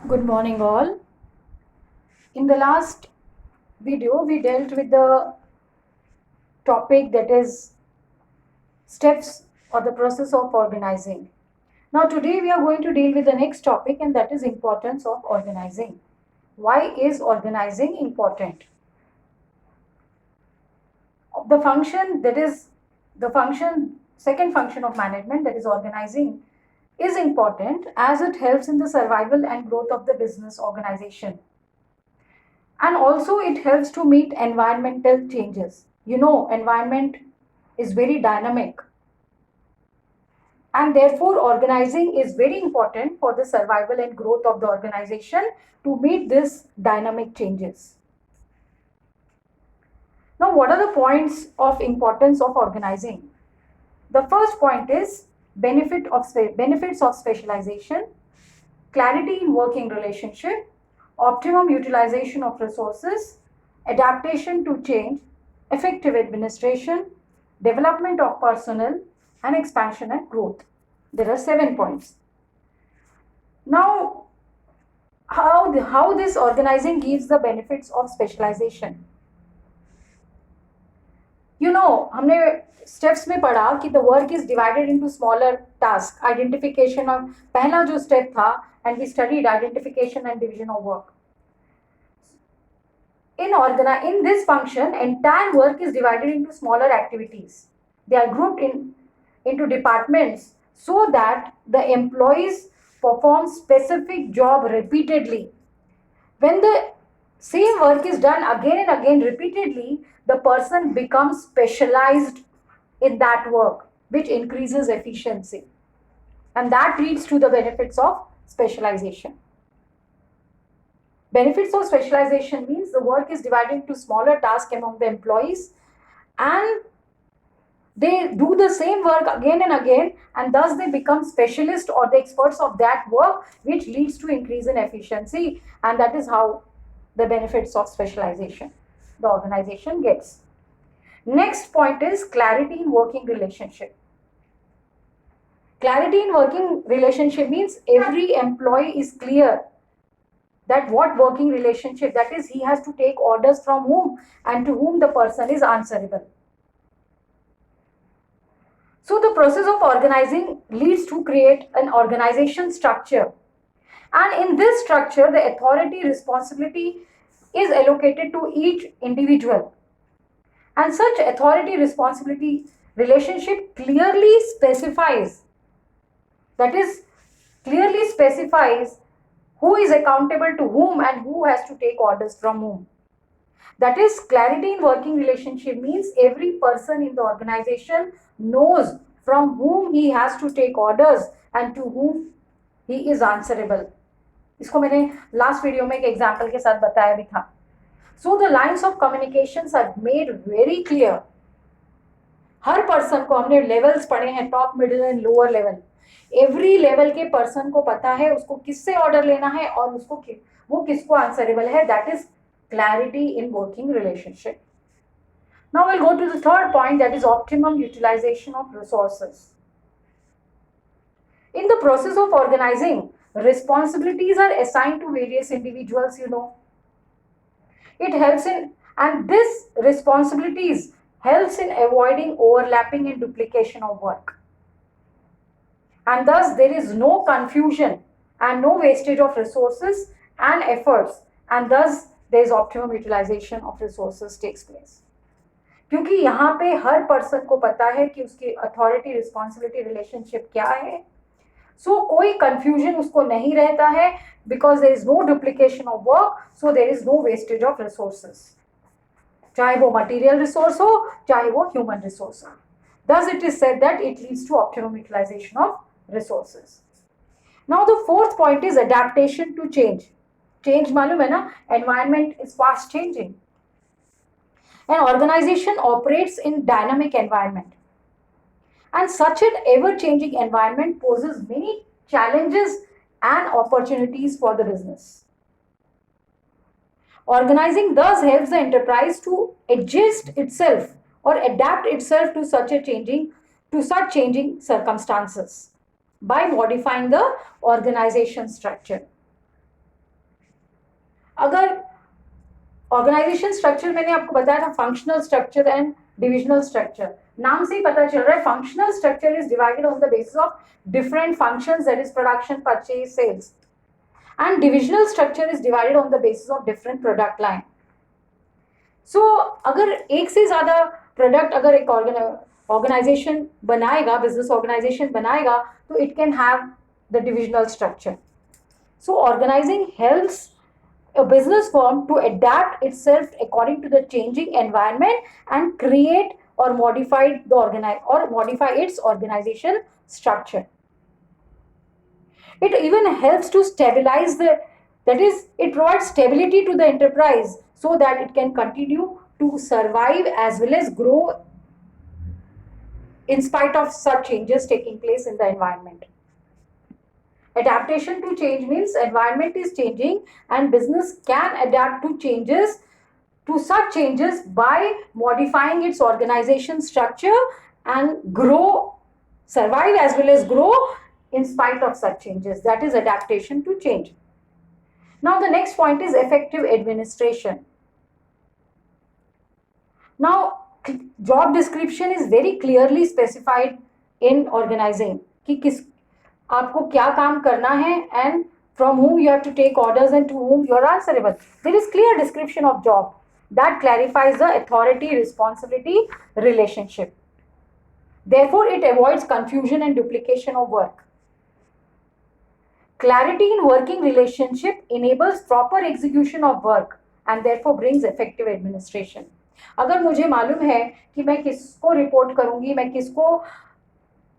Good morning, all. In the last video, we dealt with the topic that is steps or the process of organizing. Now, today we are going to deal with the next topic, and that is importance of organizing. Why is organizing important? The function that is the second function of management, that is organizing, is important as it helps in the survival and growth of the business organization. And also it helps to meet environmental changes. Environment is very dynamic, and therefore organizing is very important for the survival and growth of the organization to meet these dynamic changes. Now, what are the points of importance of organizing? The first point is benefits of specialization, clarity in working relationship, optimum utilization of resources, adaptation to change, effective administration, development of personnel, and expansion and growth. There are 7 points. Now, how this organizing gives the benefits of specialization? हमने steps में पढ़ा कि the work is divided into smaller task. Identification of पहला जो step था, and we studied identification and division of work. In this function, entire work is divided into smaller activities. They are grouped into departments so that the employees perform specific job repeatedly. When the same work is done again and again repeatedly, the person becomes specialized in that work, which increases efficiency. And that leads to the benefits of specialization. Benefits of specialization means the work is divided into smaller tasks among the employees, and they do the same work again and again, and thus they become specialists or the experts of that work, which leads to increase in efficiency. And that is how the benefits of specialization the organization gets. Next point is clarity in working relationship. Clarity in working relationship means every employee is clear that what working relationship, that is, he has to take orders from whom and to whom the person is answerable. So the process of organizing leads to create an organization structure, and in this structure the authority responsibility is allocated to each individual, and such authority responsibility relationship clearly specifies, that is, clearly specifies who is accountable to whom and who has to take orders from whom. That is, clarity in working relationship means every person in the organization knows from whom he has to take orders and to whom he is answerable. इसको मैंने last video में एक example के साथ बताया भी था. So the lines of communications are made very clear. हर पर्सन को, हमने लेवल्स पढ़े हैं, top, middle and lower level. Every level के पर्सन को पता है उसको किससे ऑर्डर लेना है और उसको वो किसको आंसरेबल है. That is clarity in working relationship. Now we'll go to the third point, that is optimum utilization of resources. In the process of organizing, responsibilities are assigned to various individuals, It helps in, and this responsibilities helps in avoiding overlapping and duplication of work. And thus there is no confusion and no wastage of resources and efforts, and thus there is optimum utilization of resources takes place. क्योंकि यहाँ पे हर person को पता है कि उसकी authority responsibility relationship क्या है. सो कोई कंफ्यूजन उसको नहीं रहता है, because there is no duplication of work, so there is no wastage of resources, चाहे वो मटेरियल रिसोर्स हो चाहे वो ह्यूमन रिसोर्स हो. Thus it is said that it leads to optimum utilization of resources. Now the fourth point is adaptation to change. Change मालूम है ना, environment is fast changing. An organization operates in dynamic environment, and such an ever-changing environment poses many challenges and opportunities for the business. Organizing thus helps the enterprise to adjust itself or adapt itself to such changing circumstances by modifying the organization structure. अगर organization structure मैंने आपको बताया था functional structure and divisional structure, नाम से ही पता चल रहा है functional structure is divided on the basis of different functions, that is production, purchase, sales, and divisional structure is divided on the basis of different product line. So अगर एक से ज्यादा प्रोडक्ट अगर एक ऑर्गेनाइजेशन बनाएगा, बिजनेस ऑर्गेनाइजेशन बनाएगा, तो it can have the divisional structure. So organizing helps a business firm to adapt itself according to the changing environment and create or modify its organization structure. It even helps to stabilize that is, it provides stability to the enterprise so that it can continue to survive as well as grow in spite of such changes taking place in the environment. Adaptation to change means environment is changing and business can adapt to such changes by modifying its organization structure and survive as well as grow in spite of such changes. That is adaptation to change. Now the next point is effective administration. Now job description is very clearly specified in organizing कि किस आपको क्या काम करना है and from whom you have to take orders and to whom you are answerable. There is clear description of job that clarifies the authority responsibility relationship. Therefore it avoids confusion and duplication of work. Clarity in working relationship enables proper execution of work and therefore brings effective administration. अगर मुझे मालूम है कि मैं किसको report करूंगी, मैं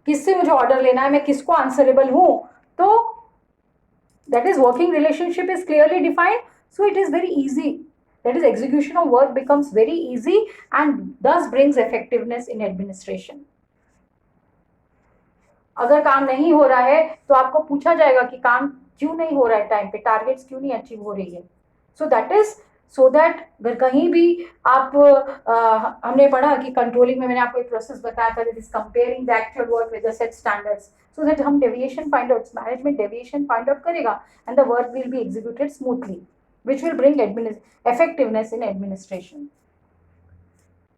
किससे मुझे ऑर्डर लेना है, मैं किसको आंसरेबल हूं, तो that is working relationship is clearly defined, so it is very easy, that is execution of work becomes very easy and thus brings effectiveness in administration. अगर काम नहीं हो रहा है तो आपको पूछा जाएगा कि काम क्यों नहीं हो रहा है, टाइम पे टारगेट्स क्यों नहीं अचीव हो रही है. So that is so that अगर कहीं भी आप हमने पढ़ा कि कंट्रोलिंग में मैंने आपको एक प्रोसेस बताया था, that is comparing the actual work with the set standards, so that हम deviation find out, management deviation find out करेगा and the work will be executed smoothly, which will bring effectiveness in administration.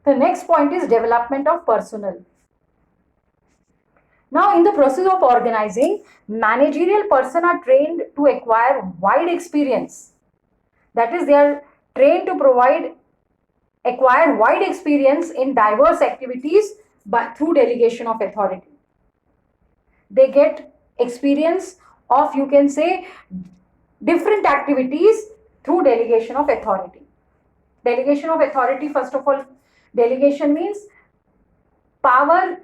The next point is development of personnel. Now, in the process of organizing, managerial persons are trained to acquire wide experience. That is, they are trained to acquire wide experience in diverse activities through delegation of authority. They get experience of, you can say, different activities through delegation of authority. Delegation of authority, first of all, delegation means power.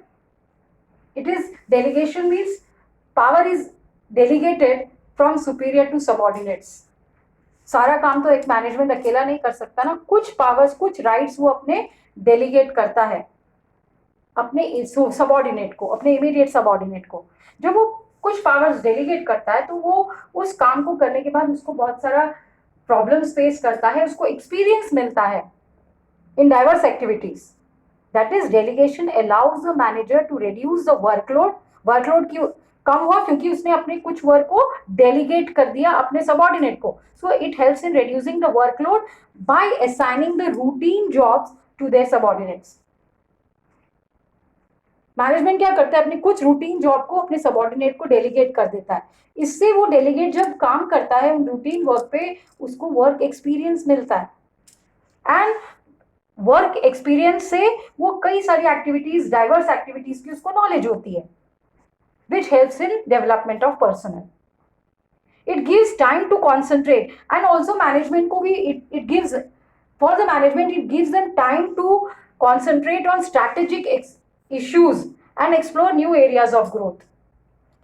Delegation means power is delegated from superior to subordinates. सारा काम तो एक management अकेला नहीं कर सकता ना, कुछ पावर्स, कुछ राइट्स वो अपने डेलीगेट करता है अपने सबऑर्डिनेट को, अपने इमीडिएट सबऑर्डिनेट को. जब वो कुछ पावर्स डेलीगेट करता है तो वो उस काम को करने के बाद उसको बहुत सारा प्रॉब्लम्स फेस करता है, उसको एक्सपीरियंस मिलता है in diverse activities. That is delegation allows the manager to reduce the workload. Workload की कम हुआ क्योंकि उसने अपने कुछ वर्क को डेलीगेट कर दिया अपने सबऑर्डिनेट को. So it helps in reducing the workload by assigning the routine jobs to their subordinates. Management क्या करता है, अपने कुछ रूटीन जॉब को अपने सबऑर्डिनेट को डेलीगेट कर देता है. इससे वो डेलीगेट जब काम करता है उन रूटीन वर्क पे, उसको वर्क एक्सपीरियंस मिलता है एंड वर्क एक्सपीरियंस से वो कई सारी एक्टिविटीज, डाइवर्स एक्टिविटीज की उसको नॉलेज होती है, which helps in development of personnel. It gives time to concentrate and also management को भी it gives, for the management it gives them time to concentrate on strategic issues and explore new areas of growth.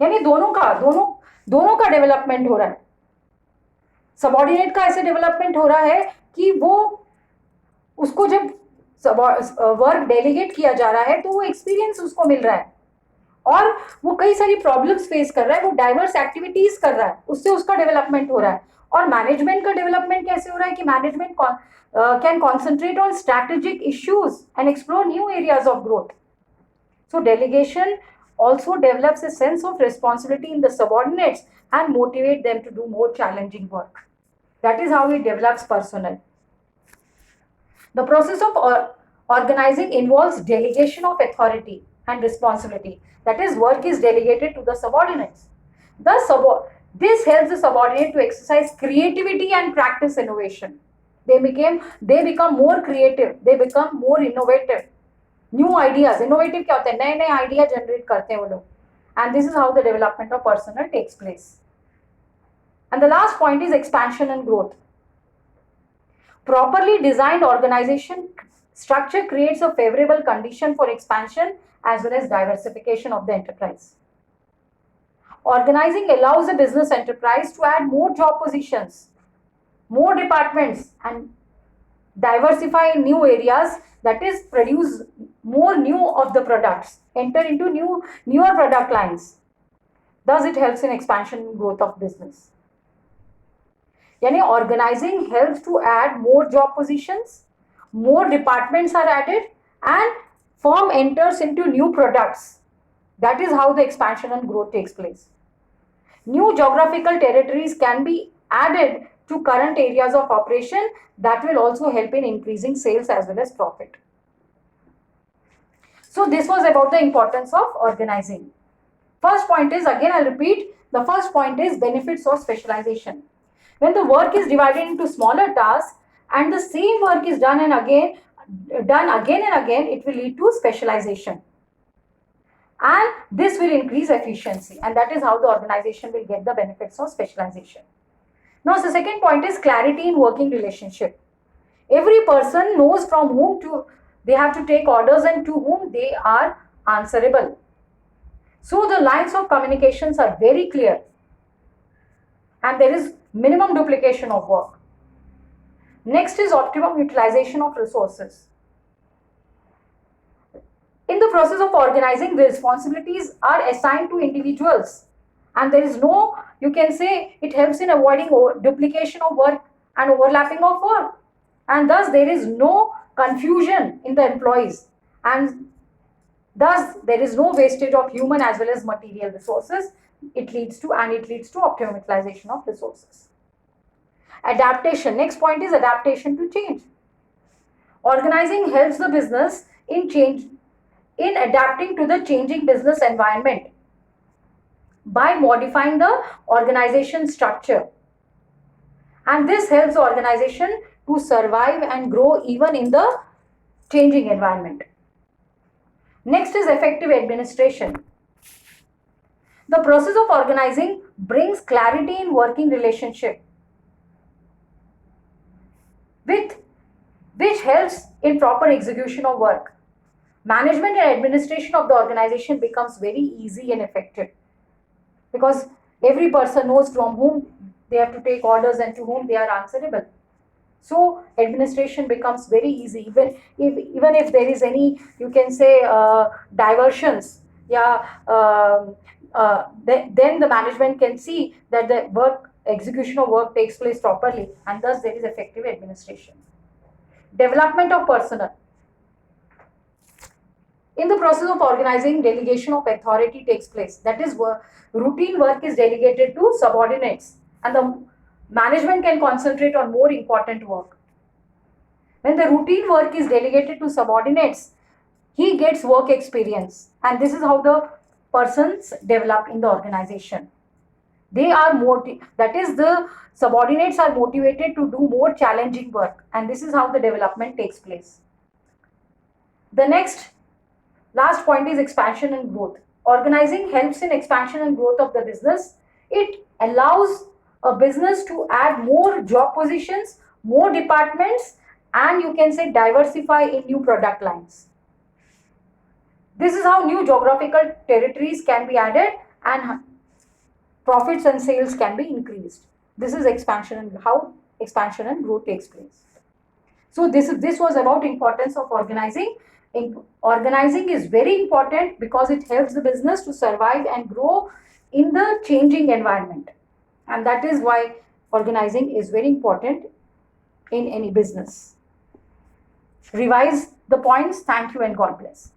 यानी दोनों का development हो रहा है. Subordinate का ऐसे डेवलपमेंट हो रहा है कि वो उसको जब वर्क डेलीगेट किया जा रहा है तो वो एक्सपीरियंस उसको मिल रहा है और वो कई सारी प्रॉब्लम्स फेस कर रहा है, वो डाइवर्स एक्टिविटीज कर रहा है, उससे उसका डेवलपमेंट हो रहा है. और मैनेजमेंट का डेवलपमेंट कैसे हो रहा है कि management can concentrate on strategic issues and explore new areas of growth. So delegation also develops a sense of responsibility in the subordinates and motivate them to do more challenging work. That is how it develops personnel. The process of organizing involves delegation of authority and responsibility. That is, work is delegated to the subordinates. This helps the subordinate to exercise creativity and practice innovation. They become more creative. They become more innovative. New ideas. Innovative क्या होते हैं? नए नए idea generate करते हैं वो लोग. And this is how the development of personnel takes place. And the last point is expansion and growth. Properly designed organization structure creates a favorable condition for expansion as well as diversification of the enterprise. Organizing allows a business enterprise to add more job positions, more departments, and diversify in new areas, that is, produce more new of the products, enter into newer product lines. Thus, it helps in expansion and growth of business. Yani organizing helps to add more job positions, more departments are added, and firm enters into new products. That is how the expansion and growth takes place. New geographical territories can be added to current areas of operation. That will also help in increasing sales as well as profit. So this was about the importance of organizing. First point is, again I'll repeat, the first point is benefits of specialization. When the work is divided into smaller tasks and the same work is done again and again, it will lead to specialization. And this will increase efficiency, and that is how the organization will get the benefits of specialization. Now, the second point is clarity in working relationship. Every person knows from whom they have to take orders and to whom they are answerable. So the lines of communications are very clear, and there is minimum duplication of work. Next is optimum utilization of resources. In the process of organizing, the responsibilities are assigned to individuals, and there is no, you can say, it helps in avoiding duplication of work and overlapping of work, and thus there is no confusion in the employees, and thus there is no wastage of human as well as material resources. It leads to optimum utilization of resources. Adaptation. Next point is adaptation to change. Organizing helps the business in adapting to the changing business environment by modifying the organization structure, and this helps the organization to survive and grow even in the changing environment. Next is effective administration. The process of organizing brings clarity in working relationship, which helps in proper execution of work. Management and administration of the organization becomes very easy and effective because every person knows from whom they have to take orders and to whom they are answerable. So administration becomes very easy. Even if there is any, you can say, diversions, then the management can see that the execution of work takes place properly, and thus there is effective administration. Development of personnel. In the process of organizing, delegation of authority takes place. That is, routine work is delegated to subordinates, and the management can concentrate on more important work. When the routine work is delegated to subordinates, he gets work experience, and this is how the persons develop in the organization. The subordinates are motivated to do more challenging work, and this is how the development takes place. The last point is expansion and growth. Organizing helps in expansion and growth of the business. It allows a business to add more job positions, more departments, and you can say diversify in new product lines. This is how new geographical territories can be added and profits and sales can be increased. This is expansion and how expansion and growth takes place. So this was about importance of organizing. Organizing is very important because it helps the business to survive and grow in the changing environment, and that is why organizing is very important in any business. Revise the points. Thank you and God bless.